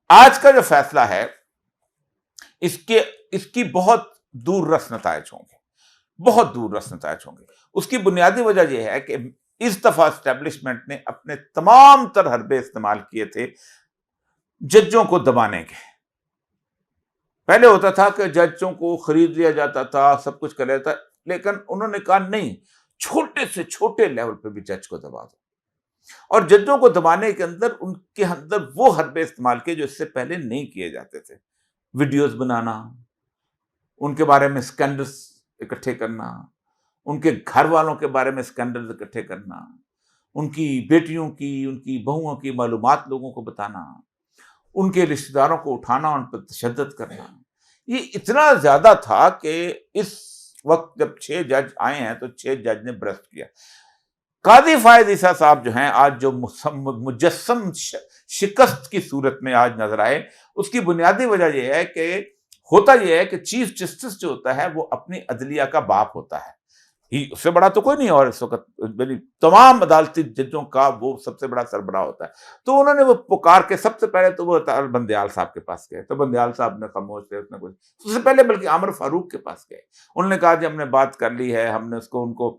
آج کا جو فیصلہ ہے اس کی بہت دور رس نتائج ہوں گے، بہت دور رس نتائج ہوں گے۔ اس کی بنیادی وجہ یہ ہے کہ اس دفعہ اسٹیبلشمنٹ نے اپنے تمام تر حربے استعمال کیے تھے ججوں کو دبانے کے۔ پہلے ہوتا تھا کہ ججوں کو خرید لیا جاتا تھا، سب کچھ کر لیتا، لیکن انہوں نے کہا نہیں، چھوٹے سے چھوٹے لیول پہ بھی جج کو دبا دو۔ اور ججوں کو دبانے کے اندر ان کے اندر وہ حربے استعمال کیے جو اس سے پہلے نہیں کیے جاتے تھے۔ ویڈیوز بنانا، ان کے بارے میں سکینڈلز اکٹھے کرنا، ان کے گھر والوں کے بارے میں سکینڈلز اکٹھے کرنا، ان کی بیٹیوں کی، ان کی بہوؤں کی معلومات لوگوں کو بتانا، ان کے رشتہ داروں کو اٹھانا، ان پر تشدد کرنا۔ یہ اتنا زیادہ تھا کہ اس وقت جب 6 جج آئے ہیں تو 6 جج نے برسٹ کیا۔ قاضی فائز عیسیٰ صاحب جو ہیں آج جو مجسم شکست کی صورت میں آج نظر آئے، اس کی بنیادی وجہ یہ ہے کہ ہوتا یہ ہے کہ چیف جسٹس جو ہوتا ہے وہ اپنی عدلیہ کا باپ ہوتا ہے، اس سے بڑا تو کوئی نہیں، اور اس وقت تمام عدالتی ججوں کا وہ سب سے بڑا سربراہ ہوتا ہے۔ تو انہوں نے وہ پکار کے سب سے پہلے تو وہ بندیال صاحب کے پاس گئے، تو بندیال صاحب نے خاموش تھے، اس نے کچھ سب سے پہلے بلکہ عامر فاروق کے پاس گئے۔ انہوں نے کہا جی ہم نے بات کر لی ہے، ہم نے ان کو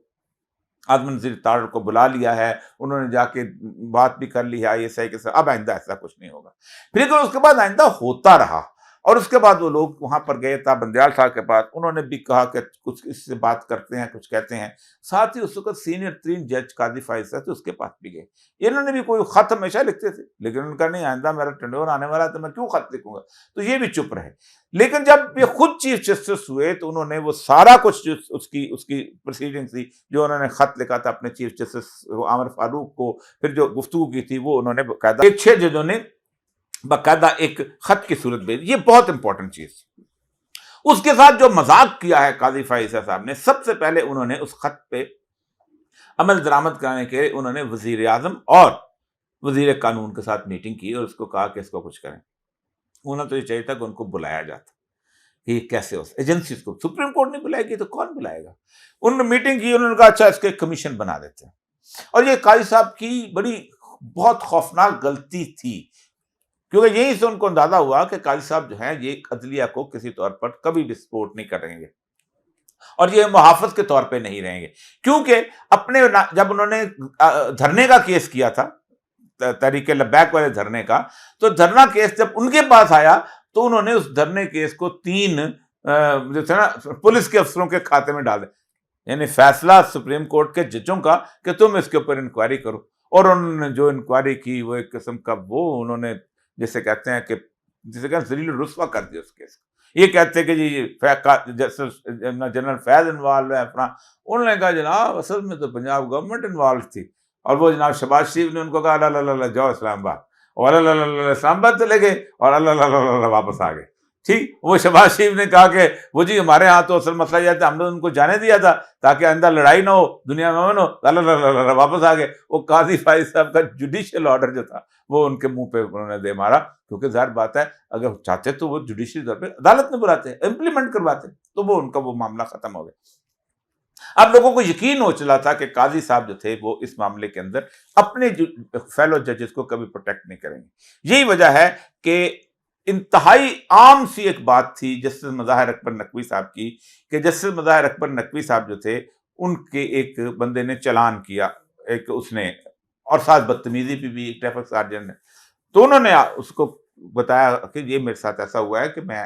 عدم نظیر تارڑ کو بلا لیا ہے، انہوں نے جا کے بات بھی کر لی ہے ISI کے ساتھ، اب آئندہ ایسا کچھ نہیں ہوگا۔ پھر اس کے بعد آئندہ ہوتا رہا، اور اس کے بعد وہ لوگ وہاں پر گئے تھا بندیال صاحب کے پاس، انہوں نے بھی کہا کہ کچھ اس سے بات کرتے ہیں، کچھ کہتے ہیں۔ ساتھ ہی اس وقت سینئر ترین جج قاضی فائز تھے، اس کے پاس بھی گئے۔ انہوں نے بھی کوئی خط ہمیشہ لکھتے تھے، لیکن ان کا نہیں، آئندہ میرا ٹنڈور آنے والا ہے تو میں کیوں خط لکھوں گا، تو یہ بھی چپ رہے۔ لیکن جب یہ خود چیف جسٹس ہوئے تو انہوں نے وہ سارا کچھ جو اس کی پروسیڈنگ تھی، جو انہوں نے خط لکھا تھا اپنے چیف جسٹس عامر فاروق کو، پھر جو گفتگو کی تھی وہ انہوں نے باقاعدہ 6 ججوں نے باقاعدہ ایک خط کی صورت بھیجی۔ یہ بہت امپورٹنٹ چیز۔ اس کے ساتھ جو مذاق کیا ہے قاضی فائز صاحب نے، سب سے پہلے انہوں نے اس خط پہ عمل درآمد کرانے کے لیے انہوں نے وزیر اعظم اور وزیر قانون کے ساتھ میٹنگ کی اور اس کو کہا کہ اس کو کچھ کریں۔ انہوں نے تو یہ چاہیے تھا کہ ان کو بلایا جاتا کہ یہ کیسے ہو، ایجنسیز کو سپریم کورٹ نہیں بلائے گی تو کون بلائے گا۔ انہوں نے میٹنگ کی، انہوں نے کہا اچھا اس کے کمیشن بنا دیتے ہیں۔ اور یہ قاضی صاحب کی بڑی بہت خوفناک غلطی تھی، کیونکہ یہیں سے ان کو اندازہ ہوا کہ قاضی صاحب جو ہیں یہ عدلیہ کو کسی طور پر کبھی بھی سپورٹ نہیں کریں گے اور یہ محافظ کے طور پہ نہیں رہیں گے، کیونکہ اپنے جب انہوں نے دھرنے کا کیس کیا تھا، تحریک لبیک والے دھرنے کا، تو دھرنا کیس جب ان کے پاس آیا تو انہوں نے اس دھرنے کیس کو 3 جو تھے نا پولیس کے افسروں کے کھاتے میں ڈال دیا، یعنی فیصلہ سپریم کورٹ کے ججوں کا کہ تم اس کے اوپر انکوائری کرو، اور انہوں نے جو انکوائری کی وہ ایک قسم کا وہ انہوں نے جسے کہتے ہیں کہ ذلیل الرسوا کر دیا اس کیس کو۔ یہ کہتے ہیں کہ جی جنرل فیض انوالو ہے اپنا، انہوں نے کہا جناب اصل میں تو پنجاب گورنمنٹ انوالو تھی، اور وہ جناب شہباز شریف نے ان کو کہا اللہ جاؤ اسلام آباد، اور اللہ اسلام آباد چلے گئے اور اللہ واپس آ گئے۔ ٹھیک، وہ شہباز شریف نے کہا کہ وہ جی ہمارے ہاں تو اصل مسئلہ یہ تھا، ہم نے ان کو جانے دیا تھا تاکہ آئندہ لڑائی نہ ہو، دنیا میں امن ہو، اللہ واپس آ گئے۔ وہ قاضی فائز صاحب کا جوڈیشل آرڈر جو تھا وہ ان کے منہ پہ انہوں نے دے مارا، کیونکہ ظاہر بات ہے اگر چاہتے تو وہ جوڈیشل طور پہ عدالت میں بلاتے، امپلیمنٹ کرواتے، تو وہ ان کا وہ معاملہ ختم ہو گیا۔ اب لوگوں کو یقین ہو چلا تھا کہ قاضی صاحب جو تھے وہ اس معاملے کے اندر اپنے فیلو ججز کو کبھی پروٹیکٹ نہیں کریں گے۔ یہی وجہ ہے کہ انتہائی عام سی ایک بات تھی جسٹس مظاہر اکبر نقوی صاحب کی، کہ جسٹس مظاہر اکبر نقوی صاحب جو تھے ان کے ایک بندے نے چلان کیا، ایک اس نے، اور ساتھ بدتمیزی بھی ایک ٹریفک سارجنٹ نے، تو انہوں نے اس کو بتایا کہ یہ میرے ساتھ ایسا ہوا ہے، کہ میں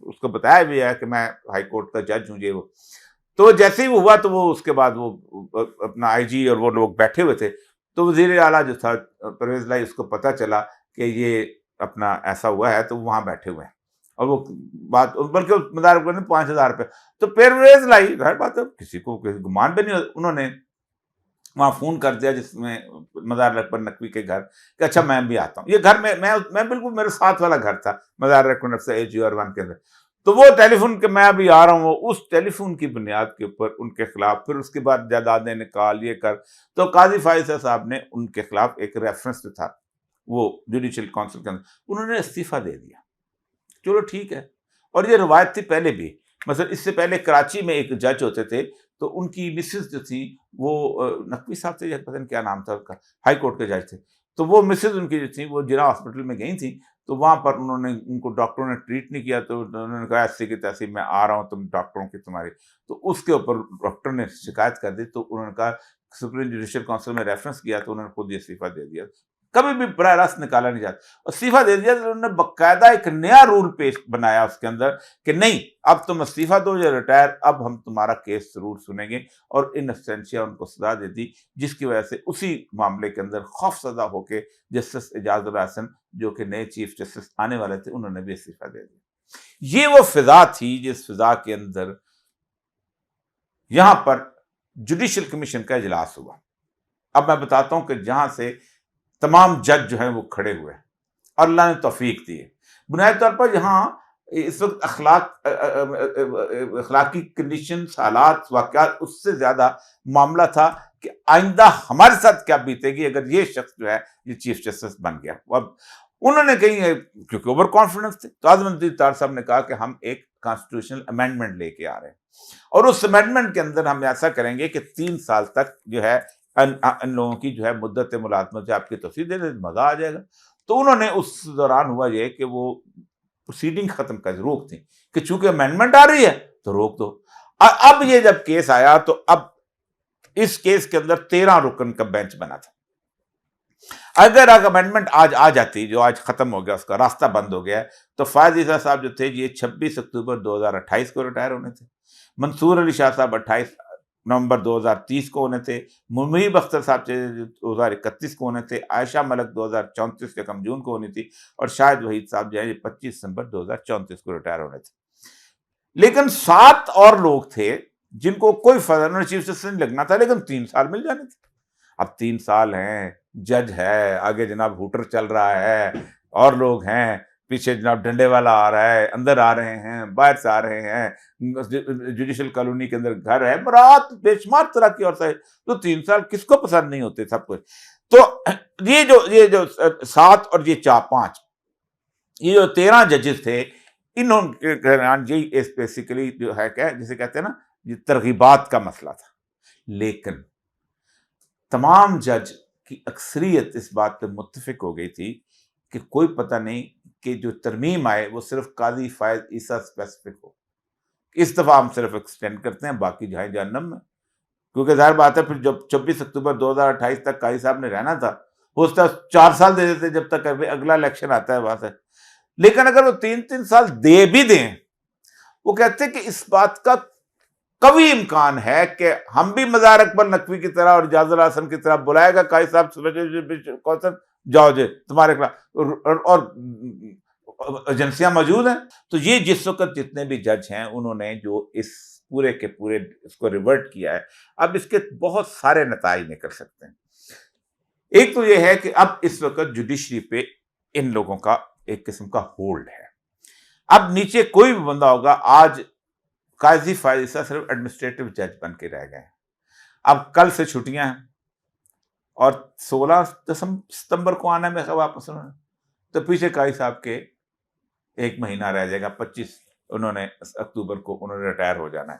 اس کو بتایا بھی ہے کہ میں ہائی کورٹ کا جج ہوں، یہ وہ۔ تو جیسے ہی وہ ہوا تو وہ اس کے بعد وہ اپنا IG اور وہ لوگ بیٹھے ہوئے تھے، تو وزیر اعلیٰ جو تھا پرویز لائی، اس کو پتہ چلا کہ یہ اپنا ایسا ہوا ہے، تو وہاں بیٹھے ہوئے ہیں، اور وہ بات بلکہ مظاہر اکبر نے 5000 روپے، تو پرویز لائی ظاہر بات ہے کسی کو گمان بھی نہیں، انہوں نے وہاں فون کر دیا جس میں مظاہر اکبر نقوی کے گھر، کہ اچھا میں بھی آتا ہوں۔ یہ گھر میں بالکل میرے ساتھ والا گھر تھا مظاہر اکبر نقوی AG1 کے اندر، تو وہ ٹیلی فون کہ میں ابھی آ رہا ہوں، اس ٹیلی فون کی بنیاد کے اوپر ان کے خلاف پھر اس کے بعد جائیدادیں نکال یہ کر، تو قاضی فائز صاحب نے ان کے خلاف ایک ریفرنس جو تھا وہ جوڈیشل کونسل کے اندر انہوں نے استعفیٰ دے دیا۔ چلو ٹھیک ہے، اور یہ روایت تھی پہلے بھی، مثلا اس سے پہلے کراچی میں ایک جج ہوتے تھے، تو ان کی مسز جو تھی وہ نقوی صاحب سے، پتہ نہیں کیا نام تھا ان کا، ہائی کورٹ کے جج تھے، تو وہ مسز ان کی جو تھیں وہ جنا ہاسپٹل میں گئی تھیں، تو وہاں پر انہوں نے ان کو ڈاکٹروں نے ٹریٹ نہیں کیا، تو انہوں نے کہا ایسی کی تیسی میں آ رہا ہوں تم ڈاکٹروں کی تمہاری، تو اس کے اوپر ڈاکٹر نے شکایت کر دی، تو انہوں نے کہا سپریم جوڈیشل کونسل میں ریفرنس کیا تو انہوں نے خود ہی استعفیٰ دے دیا، کبھی بھی براہ راست نکالا نہیں جاتا، استعفیٰ دے دیا، تو انہوں نے باقاعدہ ایک نیا رول پیش بنایا اس کے اندر کہ نہیں اب تم استعفیٰ دو یا ریٹائر، اب ہم تمہارا کیس ضرور سنیں گے، اور ان ایبسٹینشیا ان کو سزا دے دی، جس کی وجہ سے اسی معاملے کے اندر خوف زدہ ہو کے جسٹس اعجاز الحسن جو کہ نئے چیف جسٹس آنے والے تھے انہوں نے بھی استعفیٰ دے دیا۔ یہ وہ فضا تھی جس فضا کے اندر یہاں پر جوڈیشل کمیشن کا اجلاس ہوا۔ اب میں بتاتا ہوں کہ جہاں سے تمام جج جو ہیں وہ کھڑے ہوئے اور اللہ نے توفیق دی ہے۔ بنیادی طور پر یہاں اس وقت اخلاقی کنڈیشنز، حالات، واقعات اس سے زیادہ معاملہ تھا کہ آئندہ ہمارے ساتھ کیا بیتے گی اگر یہ شخص جو ہے یہ چیف جسٹس بن گیا۔ اب انہوں نے کہیں کیونکہ اوور کانفیڈنس تھے تو اعظم الدین تار صاحب نے کہا کہ ہم ایک کانسٹیٹیوشنل امینڈمنٹ لے کے آ رہے ہیں، اور اس امینڈمنٹ کے اندر ہم ایسا کریں گے کہ 3 سال تک جو ہے ان لوگوں کی جو ہے مدت ملازمت سے آپ کی توسیع دے دیں، مزہ آ جائے گا۔ تو انہوں نے اس دوران ہوا یہ کہ وہ پروسیڈنگ ختم کر روک تھی کہ چونکہ امینڈمنٹ آ رہی ہے تو روک دو۔ اب یہ جب کیس آیا تو اب اس کیس کے اندر 13 رکن کا بینچ بنا تھا۔ اگر امینڈمنٹ آج آ جاتی، جو آج ختم ہو گیا، اس کا راستہ بند ہو گیا، تو فائز عیسیٰ صاحب جو تھے یہ 26 اکتوبر 2028 کو ریٹائر ہونے تھے، منصور علی شاہ صاحب 28 نومبر 2030 کو ہونے تھے، منیب اختر صاحب 2031 کو ہونے تھے، عائشہ ملک 2034 یکم جون کو ہونی تھی، اور شاہد وحید صاحب جو ہے 25 دسمبر 2034 کو ریٹائر ہونے تھے۔ لیکن 7 اور لوگ تھے جن کو کوئی فرق چیف جسٹس نہیں لگنا تھا، لیکن 3 سال مل جانے تھے۔ اب 3 سال ہیں، جج ہے، آگے جناب ہوٹر چل رہا ہے، اور لوگ ہیں، پیچھے جناب ڈنڈے والا آ رہا ہے، اندر آ رہے ہیں، باہر سے آ رہے ہیں، جوڈیشل کالونی کے اندر گھر ہے، برات بے شمار طرح کی، اور تو 3 سال کس کو پسند نہیں ہوتے سب کچھ۔ تو یہ جو 7 اور یہ 5 یہ جو 13 ججز تھے، انہوں یہ بیسیکلی جو ہے کہ جسے کہتے ہیں نا یہ ترغیبات کا مسئلہ تھا، لیکن تمام جج کی اکثریت اس بات پہ متفق ہو گئی تھی کہ کوئی پتہ نہیں کہ جو ترمیم آئے وہ صرف قاضی فائز عیسیٰ اسپیسیفک ہو، اس دفعہ ہم صرف ایکسٹینڈ کرتے ہیں، باقی جہاں جہنم میں، کیونکہ ظاہر بات ہے پھر جب 24 اکتوبر 2028 تک قاضی صاحب نے رہنا تھا، وہ اس طرح 4 سال دے دیتے جب تک اگلا الیکشن آتا ہے وہاں سے۔ لیکن اگر وہ 3 سال دے بھی دیں، وہ کہتے ہیں کہ اس بات کا قوی امکان ہے کہ ہم بھی مزار اکبر نقوی کی طرح اور اعجاز الحسن کی طرح بلائے گا قاضی صاحب جاؤ جی تمہارے خلاف، اور ایجنسیاں موجود ہیں۔ تو یہ جس وقت جتنے بھی جج ہیں انہوں نے جو اس پورے کے پورے اس کو ریورٹ کیا ہے، اب اس کے بہت سارے نتائج نکل سکتے ہیں۔ ایک تو یہ ہے کہ اب اس وقت جوڈیشری پہ ان لوگوں کا ایک قسم کا ہولڈ ہے۔ اب نیچے کوئی بھی بندہ ہوگا، آج قاضی فائز عیسیٰ صرف ایڈمنسٹریٹو جج بن کے رہ گئے ہیں، اب کل سے چھٹیاں ہیں اور 16 ستمبر کو آنا ہے واپس انہوں نے، تو پیچھے قاضی صاحب کے 1 مہینہ رہ جائے گا، 25 اکتوبر کو انہوں نے ریٹائر ہو جانا ہے۔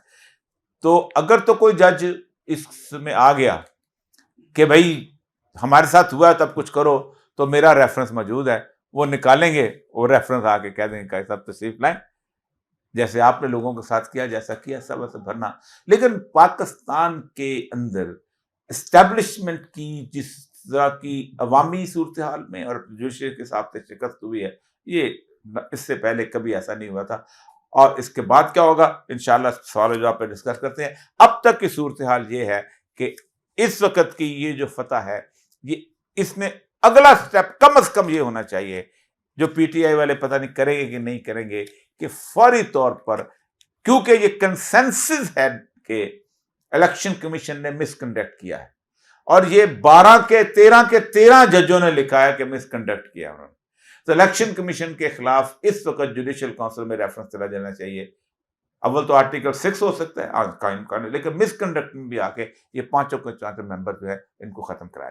تو اگر تو کوئی جج اس میں آ گیا کہ بھائی ہمارے ساتھ ہوا ہے تب کچھ کرو، تو میرا ریفرنس موجود ہے، وہ نکالیں گے، وہ ریفرنس آ کے کہہ دیں گے قاضی صاحب تشریف لائیں، جیسے آپ نے لوگوں کے ساتھ کیا، جیسا کیا سب ایسے بھرنا۔ لیکن پاکستان کے اندر اسٹیبلشمنٹ کی جس طرح کی عوامی صورتحال میں اور جوڈیشری کے ساتھ شکست ہوئی ہے، یہ اس سے پہلے کبھی ایسا نہیں ہوا تھا، اور اس کے بعد کیا ہوگا انشاءاللہ سوال و جواب پہ ڈسکس کرتے ہیں۔ اب تک کی صورتحال یہ ہے کہ اس وقت کی یہ جو فتح ہے، یہ اس میں اگلا سٹیپ کم از کم یہ ہونا چاہیے، جو پی ٹی آئی والے پتہ نہیں کریں گے کہ نہیں کریں گے، کہ فوری طور پر، کیونکہ یہ کنسنسس ہے کہ الیکشن کمیشن نے مس کنڈکٹ کیا ہے، اور یہ 12 کے 13 ججوں نے لکھا ہے کہ مس کنڈکٹ کیا انہوں نے، تو الیکشن کمیشن کے خلاف اس وقت جوڈیشل کونسل میں ریفرنس چلا جانا چاہیے۔ اول تو آرٹیکل 6 ہو سکتا ہے قائم کرنے، لیکن مس کنڈکٹ میں بھی آ کے یہ 5 ممبر جو ہے ان کو ختم کرایا